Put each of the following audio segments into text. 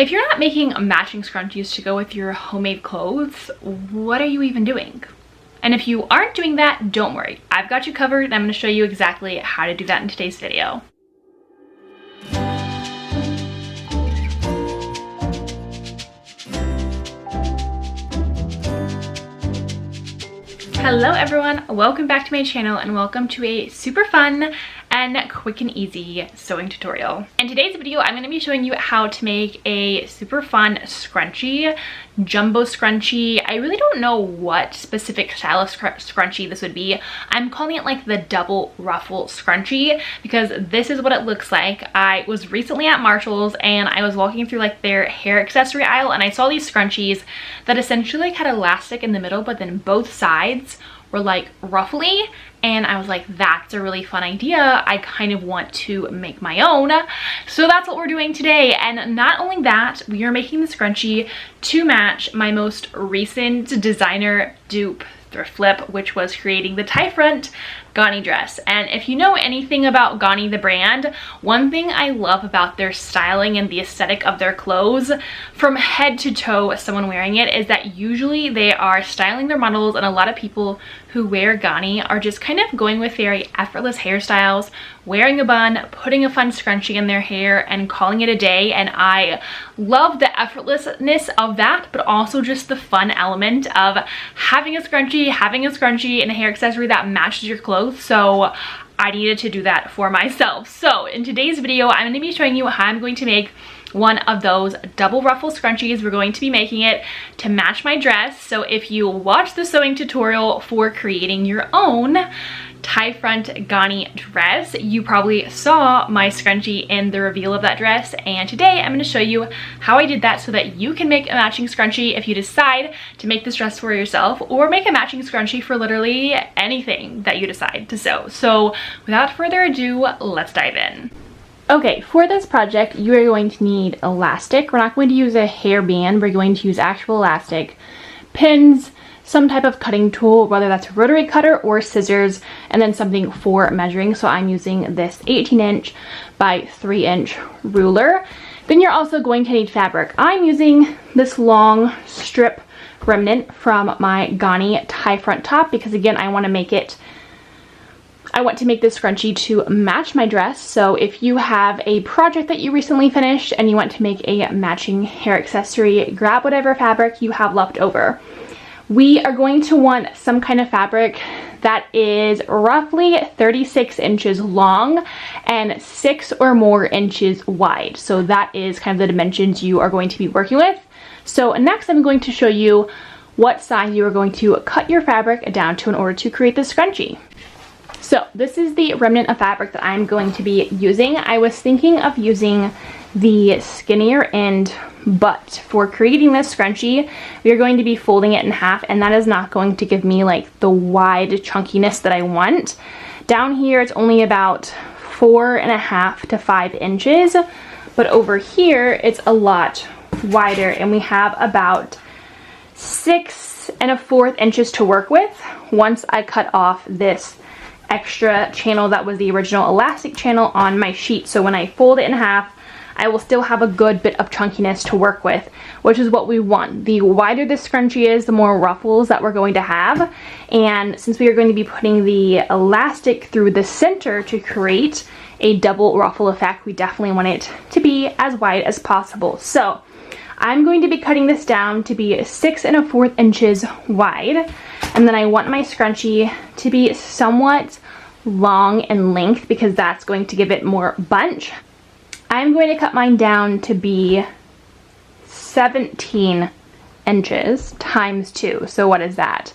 If you're not making matching scrunchies to go with your homemade clothes, what are you even doing? And if you aren't doing that, don't worry. I've got you covered and I'm going to show you exactly how to do that in today's video. Hello everyone, welcome back to my channel and welcome to a super fun and quick and easy sewing tutorial. In today's video, I'm going to be showing you how to make a super fun scrunchie, jumbo scrunchie. I really don't know what specific style of scrunchie this would be. I'm calling it like the double ruffle scrunchie because this is what it looks like. I was recently at Marshall's and I was walking through like their hair accessory aisle and I saw these scrunchies that essentially like had elastic in the middle, but then both sides were like ruffly, and I was like, that's a really fun idea. I kind of want to make my own. So that's what we're doing today. And not only that, we are making the scrunchie to match my most recent designer dupe thrift flip, which was creating the tie front Ganni dress. And if you know anything about Ganni the brand, one thing I love about their styling and the aesthetic of their clothes from head to toe, someone wearing it, is that usually they are styling their models, and a lot of people who wear Ganni are just kind of going with very effortless hairstyles, wearing a bun, putting a fun scrunchie in their hair and calling it a day. And I love the effortlessness of that, but also just the fun element of having a scrunchie and a hair accessory that matches your clothes. So I needed to do that for myself. So in today's video, I'm going to be showing you how I'm going to make one of those double ruffle scrunchies. We're going to be making it to match my dress. So if you watch the sewing tutorial for creating your own tie front Ganni dress, you probably saw my scrunchie in the reveal of that dress, and today I'm going to show you how I did that so that you can make a matching scrunchie if you decide to make this dress for yourself, or make a matching scrunchie for literally anything that you decide to sew. So without further ado, let's dive in. Okay, for this project you are going to need elastic. We're not going to use a hairband, we're going to use actual elastic, pins, some type of cutting tool, whether that's a rotary cutter or scissors, and then something for measuring. So I'm using this 18-inch by 3-inch ruler. Then you're also going to need fabric. I'm using this long strip remnant from my Ganni tie front top because again, I want to make this scrunchie to match my dress. So if you have a project that you recently finished and you want to make a matching hair accessory, grab whatever fabric you have left over. We are going to want some kind of fabric that is roughly 36 inches long and 6 or more inches wide. So that is kind of the dimensions you are going to be working with. So next I'm going to show you what size you are going to cut your fabric down to in order to create this scrunchie. So this is the remnant of fabric that I'm going to be using. I was thinking of using the skinnier end, but for creating this scrunchie, we are going to be folding it in half, and that is not going to give me like the wide chunkiness that I want. Down here, it's only about 4.5 to 5 inches, but over here, it's a lot wider, and we have about 6 1/4 inches to work with once I cut off this extra channel that was the original elastic channel on my sheet. So when I fold it in half, I will still have a good bit of chunkiness to work with, which is what we want. The wider this scrunchie is, the more ruffles that we're going to have. And since we are going to be putting the elastic through the center to create a double ruffle effect, we definitely want it to be as wide as possible. So I'm going to be cutting this down to be 6 1/4 inches wide. And then I want my scrunchie to be somewhat long in length because that's going to give it more bunch. I'm going to cut mine down to be 17 inches times 2. So what is that?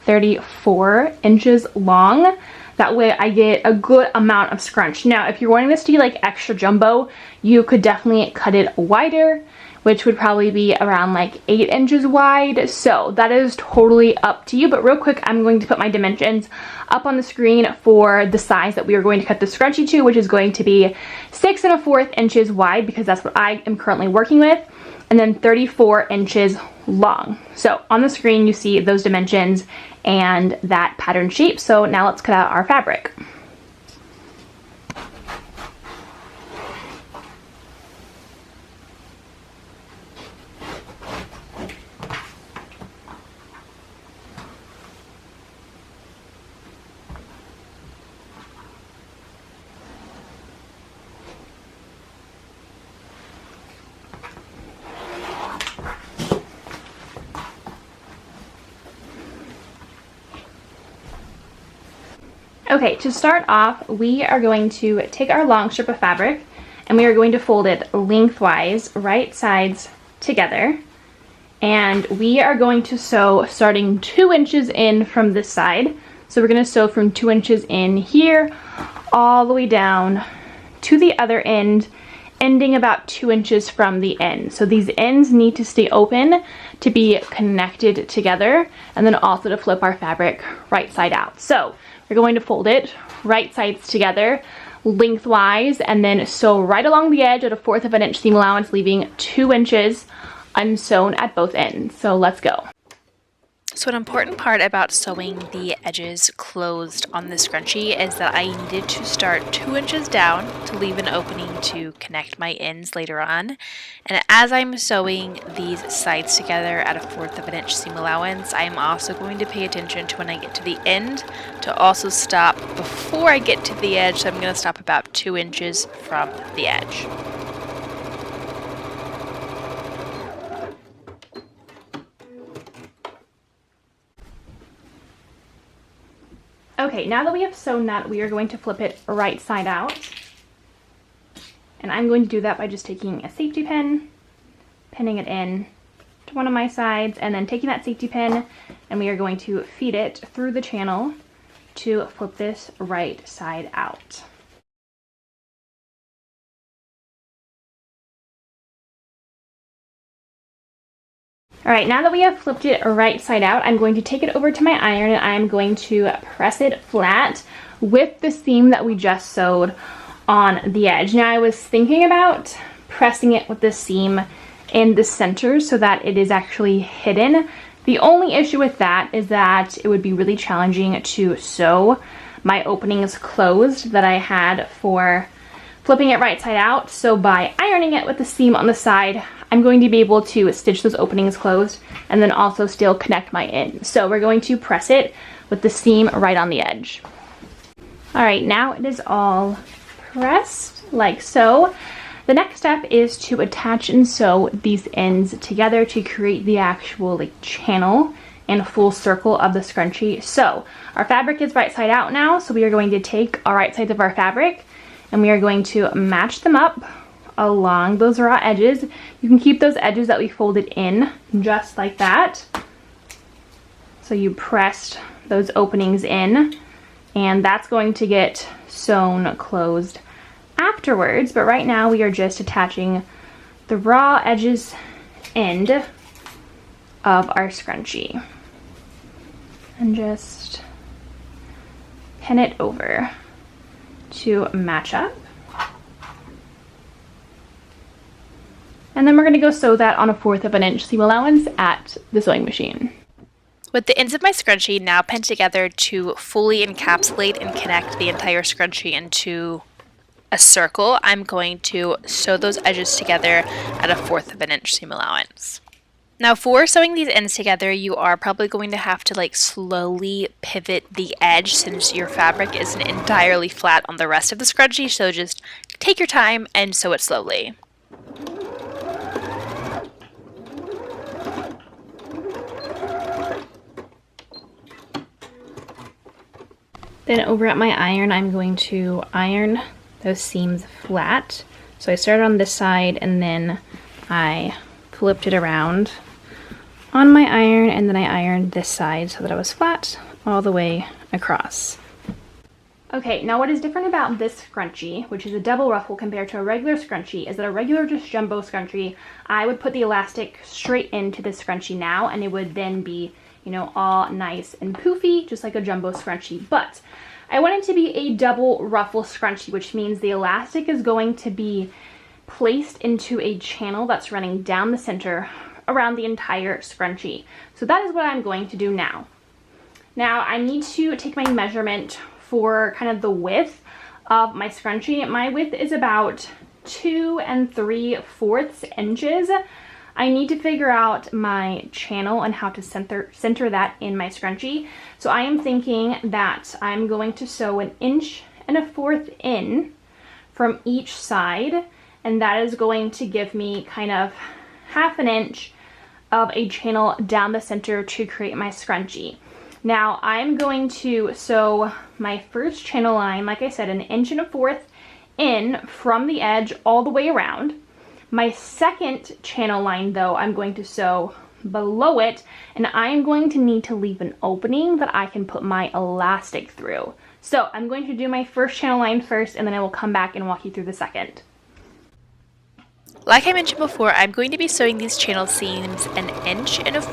34 inches long. That way I get a good amount of scrunch. Now, if you're wanting this to be like extra jumbo, you could definitely cut it wider, which would probably be around like 8 inches wide. So that is totally up to you. But real quick, I'm going to put my dimensions up on the screen for the size that we are going to cut the scrunchie to, which is going to be 6 1/4 inches wide because that's what I am currently working with, and then 34 inches long. So on the screen, you see those dimensions and that pattern shape. So now let's cut out our fabric. Okay, to start off, we are going to take our long strip of fabric and we are going to fold it lengthwise, right sides together. And we are going to sew starting 2 inches in from this side. So we're going to sew from 2 inches in here all the way down to the other end, ending about 2 inches from the end. So these ends need to stay open to be connected together, and then also to flip our fabric right side out. So we're going to fold it right sides together lengthwise and then sew right along the edge at a 1/4 of an inch seam allowance, leaving 2 inches unsewn at both ends. So let's go. So an important part about sewing the edges closed on the scrunchie is that I needed to start 2 inches down to leave an opening to connect my ends later on. And as I'm sewing these sides together at a 1/4 of an inch seam allowance, I am also going to pay attention to when I get to the end to also stop before I get to the edge. So I'm going to stop about 2 inches from the edge. Okay, now that we have sewn that, we are going to flip it right side out. And I'm going to do that by just taking a safety pin, pinning it in to one of my sides, and then taking that safety pin, and we are going to feed it through the channel to flip this right side out. All right, now that we have flipped it right side out, I'm going to take it over to my iron and I'm going to press it flat with the seam that we just sewed on the edge. Now I was thinking about pressing it with the seam in the center so that it is actually hidden. The only issue with that is that it would be really challenging to sew my openings closed that I had for flipping it right side out. So by ironing it with the seam on the side, I'm going to be able to stitch those openings closed and then also still connect my ends. So we're going to press it with the seam right on the edge. All right, now it is all pressed like so. The next step is to attach and sew these ends together to create the actual channel and full circle of the scrunchie. So our fabric is right side out now, so we are going to take our right sides of our fabric and we are going to match them up along those raw edges. You can keep those edges that we folded in just like that. So you pressed those openings in, and that's going to get sewn closed afterwards. But right now we are just attaching the raw edges end of our scrunchie and just pin it over to match up. And then we're going to go sew that on a 1/4 of an inch seam allowance at the sewing machine. With the ends of my scrunchie now pinned together to fully encapsulate and connect the entire scrunchie into a circle, I'm going to sew those edges together at a 1/4 of an inch seam allowance. Now for sewing these ends together, you are probably going to have to slowly pivot the edge since your fabric isn't entirely flat on the rest of the scrunchie, so just take your time and sew it slowly. Then over at my iron, I'm going to iron those seams flat. So I started on this side and then I flipped it around on my iron, and then I ironed this side so that it was flat all the way across. Okay, now what is different about this scrunchie, which is a double ruffle compared to a regular scrunchie, is that a regular just jumbo scrunchie, I would put the elastic straight into the scrunchie now, and it would then be, you know, all nice and poofy, just like a jumbo scrunchie. But I want it to be a double ruffle scrunchie, which means the elastic is going to be placed into a channel that's running down the center around the entire scrunchie. So that is what I'm going to do now. Now I need to take my measurement for kind of the width of my scrunchie. My width is about 2 3/4 inches. I need to figure out my channel and how to center that in my scrunchie. So I am thinking that I'm going to sew 1 1/4 inches in from each side, and that is going to give me kind of 1/2 inch of a channel down the center to create my scrunchie. Now I'm going to sew my first channel line, like I said, 1.25 inches in from the edge all the way around. My second channel line though, I'm going to sew below it, and I'm going to need to leave an opening that I can put my elastic through. So I'm going to do my first channel line first, and then I will come back and walk you through the second. Like I mentioned before, I'm going to be sewing these channel seams 1.25 inches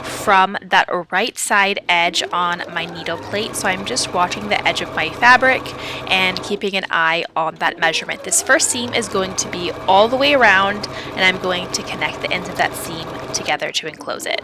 from that right side edge on my needle plate. So I'm just watching the edge of my fabric and keeping an eye on that measurement. This first seam is going to be all the way around, and I'm going to connect the ends of that seam together to enclose it.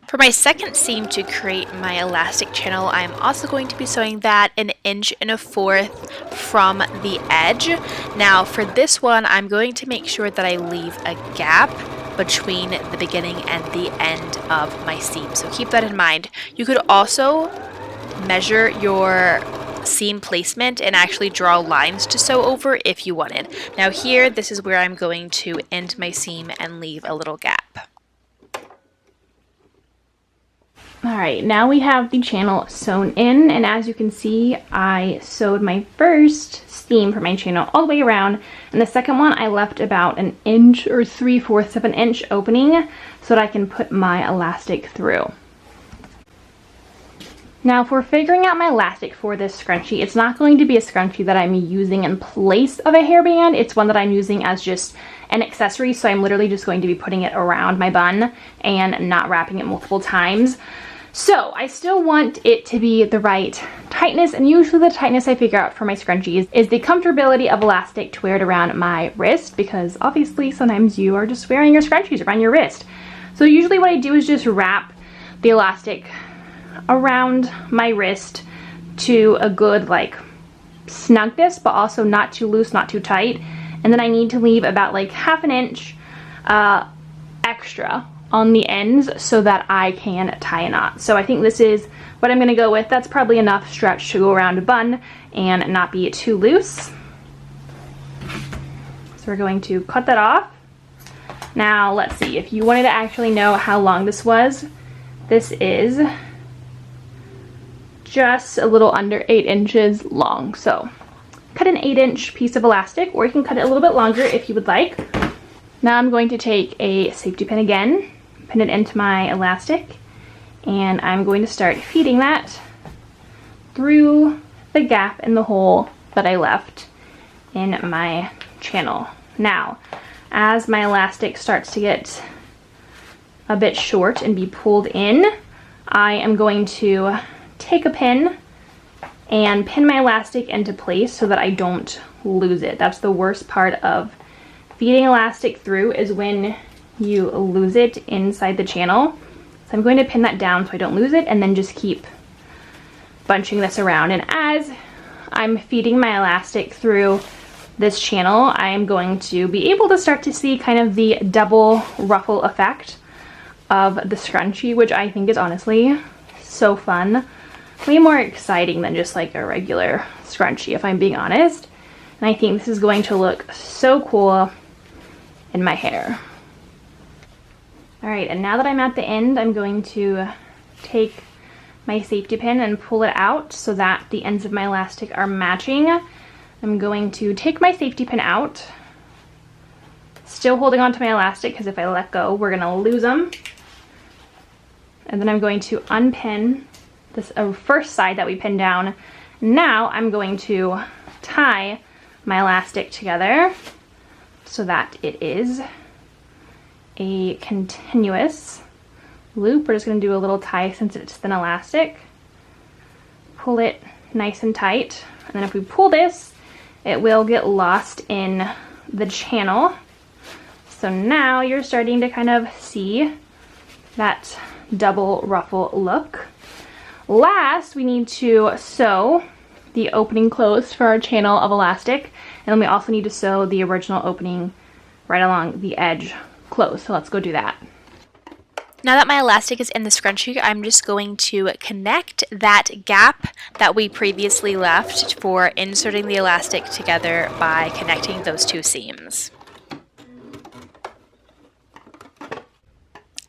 For my second seam to create my elastic channel, I'm also going to be sewing that 1.25 inches from the edge. Now for this one, I'm going to make sure that I leave a gap between the beginning and the end of my seam. So keep that in mind. You could also measure your seam placement and actually draw lines to sew over if you wanted. Now here, this is where I'm going to end my seam and leave a little gap. Alright, now we have the channel sewn in, and as you can see, I sewed my first seam for my channel all the way around, and the second one I left about 1 inch or 3/4 of an inch opening so that I can put my elastic through. Now for figuring out my elastic for this scrunchie, it's not going to be a scrunchie that I'm using in place of a hairband. It's one that I'm using as just an accessory, so I'm literally just going to be putting it around my bun and not wrapping it multiple times. So I still want it to be the right tightness, and usually the tightness I figure out for my scrunchies is the comfortability of elastic to wear it around my wrist, because obviously sometimes you are just wearing your scrunchies around your wrist. So usually what I do is just wrap the elastic around my wrist to a good like snugness, but also not too loose, not too tight. And then I need to leave about like 1/2 inch extra on the ends so that I can tie a knot. So I think this is what I'm going to go with. That's probably enough stretch to go around a bun and not be too loose. So we're going to cut that off. Now let's see, if you wanted to actually know how long this was, this is just a little under 8 inches long. So cut an 8-inch piece of elastic, or you can cut it a little bit longer if you would like. Now I'm going to take a safety pin again, pin it into my elastic, and I'm going to start feeding that through the gap in the hole that I left in my channel. Now, as my elastic starts to get a bit short and be pulled in, I am going to take a pin and pin my elastic into place so that I don't lose it. That's the worst part of feeding elastic through, is when you lose it inside the channel. So I'm going to pin that down so I don't lose it, and then just keep bunching this around. And as I'm feeding my elastic through this channel, I am going to be able to start to see kind of the double ruffle effect of the scrunchie, which I think is honestly so fun. Way more exciting than just like a regular scrunchie, if I'm being honest. And I think this is going to look so cool in my hair. Alright, and now that I'm at the end, I'm going to take my safety pin and pull it out so that the ends of my elastic are matching. I'm going to take my safety pin out, still holding on to my elastic, because if I let go, we're going to lose them. And then I'm going to unpin this first side that we pinned down. Now I'm going to tie my elastic together so that it is a continuous loop. We're just going to do a little tie since it's thin elastic. Pull it nice and tight, and then if we pull this, it will get lost in the channel. So now you're starting to kind of see that double ruffle look. Last, we need to sew the opening closed for our channel of elastic, and then we also need to sew the original opening right along the edge closed. So let's go do that. Now that my elastic is in the scrunchie, I'm just going to connect that gap that we previously left for inserting the elastic together by connecting those two seams.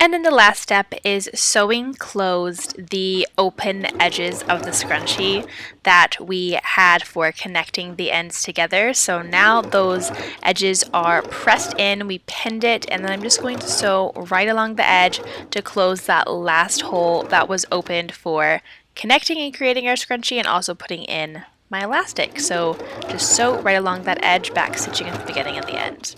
And then the last step is sewing closed the open edges of the scrunchie that we had for connecting the ends together. So now those edges are pressed in, we pinned it, and then I'm just going to sew right along the edge to close that last hole that was opened for connecting and creating our scrunchie and also putting in my elastic. So just sew right along that edge, back stitching at the beginning and the end.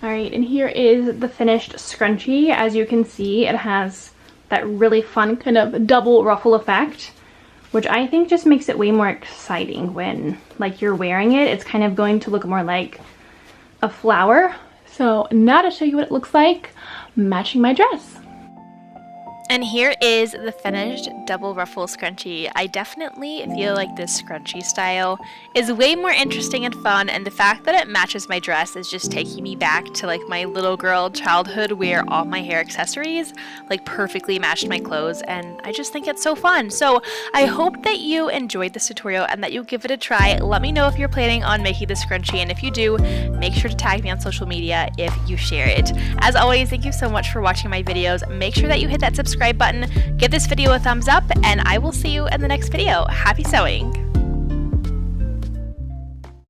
Alright, and here is the finished scrunchie. As you can see, it has that really fun kind of double ruffle effect, which I think just makes it way more exciting when like you're wearing it. It's kind of going to look more like a flower. So now to show you what it looks like matching my dress. And here is the finished double ruffle scrunchie. I definitely feel like this scrunchie style is way more interesting and fun, and the fact that it matches my dress is just taking me back to like my little girl childhood where all my hair accessories like perfectly matched my clothes, and I just think it's so fun. So I hope that you enjoyed this tutorial and that you'll give it a try. Let me know if you're planning on making this scrunchie, and if you do, make sure to tag me on social media if you share it. As always, thank you so much for watching my videos. Make sure that you hit that subscribe button, give this video a thumbs up, and I will see you in the next video. Happy sewing!